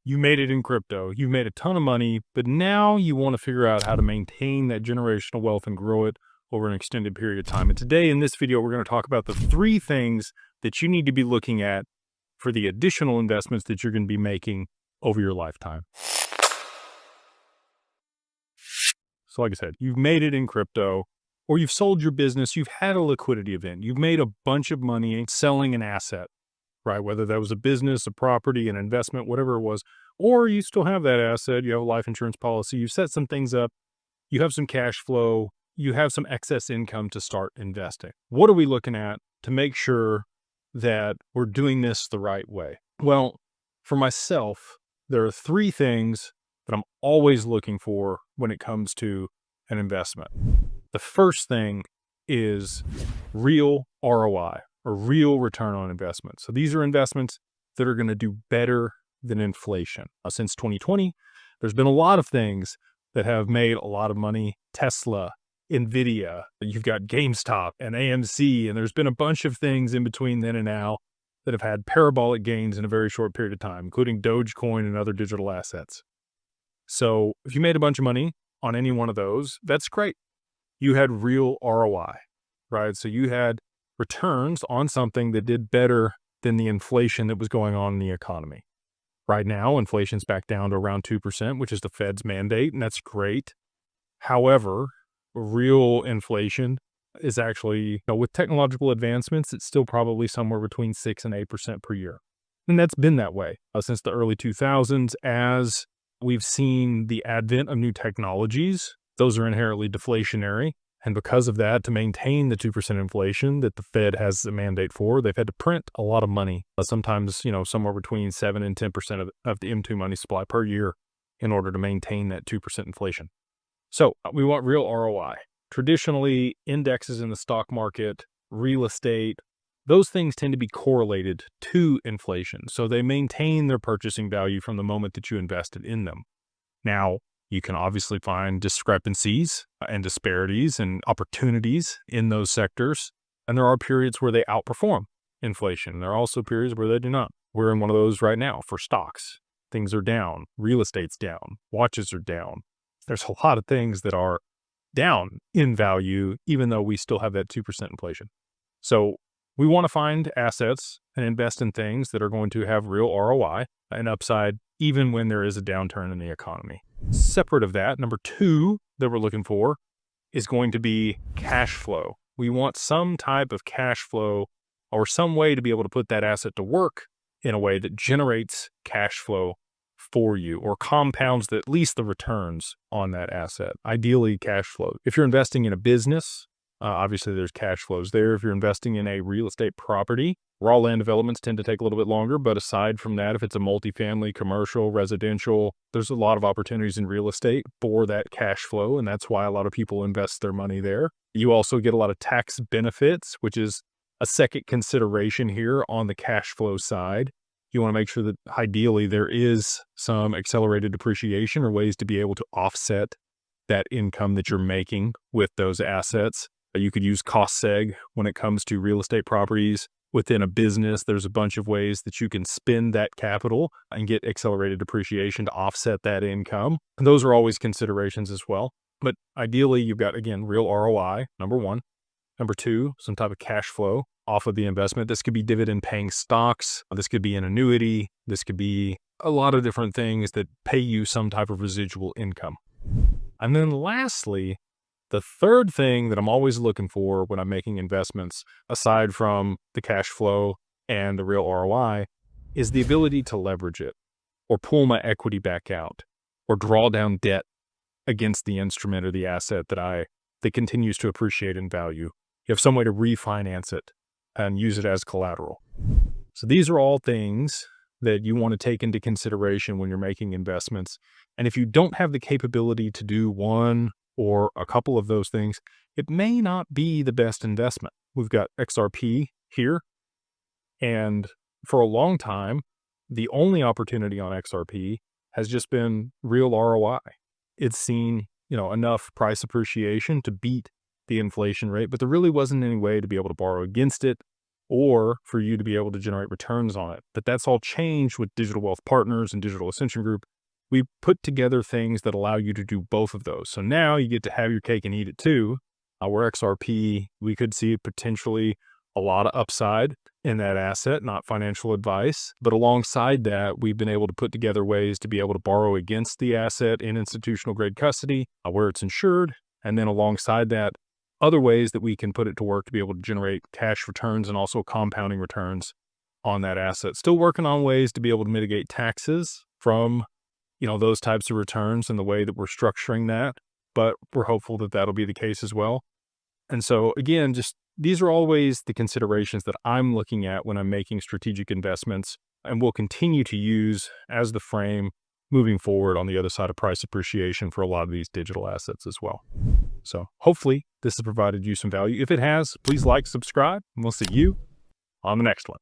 You made it in crypto. You made a ton of money, but now you want to figure out how to maintain that generational wealth and grow it over an extended period of time. And today in this video, we're going to talk about the 3 things that you need to be looking at for the additional investments that you're going to be making over your lifetime. So like I said, you've made it in crypto, or you've sold your business, you've had a liquidity event, you've made a bunch of money selling an asset, right? Whether that was a business, a property, an investment, whatever it was, or you still have that asset, you have a life insurance policy, you've set some things up, you have some cash flow, you have some excess income to start investing. What are we looking at to make sure that we're doing this the right way? Well, for myself, there are 3 things that I'm always looking for when it comes to an investment. The first thing is real ROI, or real return on investment. So these are investments that are going to do better than inflation. Since 2020, there's been a lot of things that have made a lot of money. Tesla, Nvidia, you've got GameStop and AMC, and there's been a bunch of things in between then and now that have had parabolic gains in a very short period of time, including Dogecoin and other digital assets. So if you made a bunch of money on any one of those, that's great. You had real ROI, right? So you had returns on something that did better than the inflation that was going on in the economy. Right now, inflation's back down to around 2%, which is the Fed's mandate, and that's great. However, real inflation is actually, with technological advancements, it's still probably somewhere between 6 and 8% per year. And that's been that way since the early 2000s. As we've seen the advent of new technologies, those are inherently deflationary. And because of that, to maintain the 2% inflation that the Fed has a mandate for, they've had to print a lot of money, sometimes, somewhere between 7 and 10% of the M2 money supply per year in order to maintain that 2% inflation. So we want real ROI. Traditionally, indexes in the stock market, real estate, those things tend to be correlated to inflation. So they maintain their purchasing value from the moment that you invested in them. Now, you can obviously find discrepancies and disparities and opportunities in those sectors. And there are periods where they outperform inflation. There are also periods where they do not. We're in one of those right now for stocks. Things are down. Real estate's down. Watches are down. There's a lot of things that are down in value, even though we still have that 2% inflation. So we want to find assets and invest in things that are going to have real ROI and upside, even when there is a downturn in the economy. Separate of that, number 2 that we're looking for is going to be cash flow. We want some type of cash flow or some way to be able to put that asset to work in a way that generates cash flow for you or compounds at least the returns on that asset. Ideally, cash flow. If you're investing in a business, obviously there's cash flows there. If you're investing in a real estate property, raw land developments tend to take a little bit longer. But aside from that, if it's a multifamily, commercial, residential, there's a lot of opportunities in real estate for that cash flow. And that's why a lot of people invest their money there. You also get a lot of tax benefits, which is a second consideration here on the cash flow side. You want to make sure that ideally there is some accelerated depreciation or ways to be able to offset that income that you're making with those assets. You could use cost seg when it comes to real estate properties. Within a business, there's a bunch of ways that you can spend that capital and get accelerated depreciation to offset that income. And those are always considerations as well. But ideally, you've got, again, real ROI, number 1. Number 2, some type of cash flow off of the investment. This could be dividend paying stocks. This could be an annuity. This could be a lot of different things that pay you some type of residual income. And then lastly, the third thing that I'm always looking for when I'm making investments, aside from the cash flow and the real ROI, is the ability to leverage it or pull my equity back out or draw down debt against the instrument or the asset that continues to appreciate in value. You have some way to refinance it and use it as collateral. So these are all things that you want to take into consideration when you're making investments. And if you don't have the capability to do one or a couple of those things, it may not be the best investment. We've got XRP here. And for a long time, the only opportunity on XRP has just been real ROI. It's seen, enough price appreciation to beat the inflation rate, but there really wasn't any way to be able to borrow against it or for you to be able to generate returns on it. But that's all changed with Digital Wealth Partners and Digital Ascension Group. We put together things that allow you to do both of those. So now you get to have your cake and eat it too. Where XRP, we could see potentially a lot of upside in that asset, not financial advice. But alongside that, we've been able to put together ways to be able to borrow against the asset in institutional grade custody where it's insured. And then alongside that, other ways that we can put it to work to be able to generate cash returns and also compounding returns on that asset. Still working on ways to be able to mitigate taxes from, those types of returns and the way that we're structuring that, but we're hopeful that that'll be the case as well. And so again, just these are always the considerations that I'm looking at when I'm making strategic investments and will continue to use as the frame moving forward on the other side of price appreciation for a lot of these digital assets as well. So hopefully this has provided you some value. If it has, please like, subscribe, and we'll see you on the next one.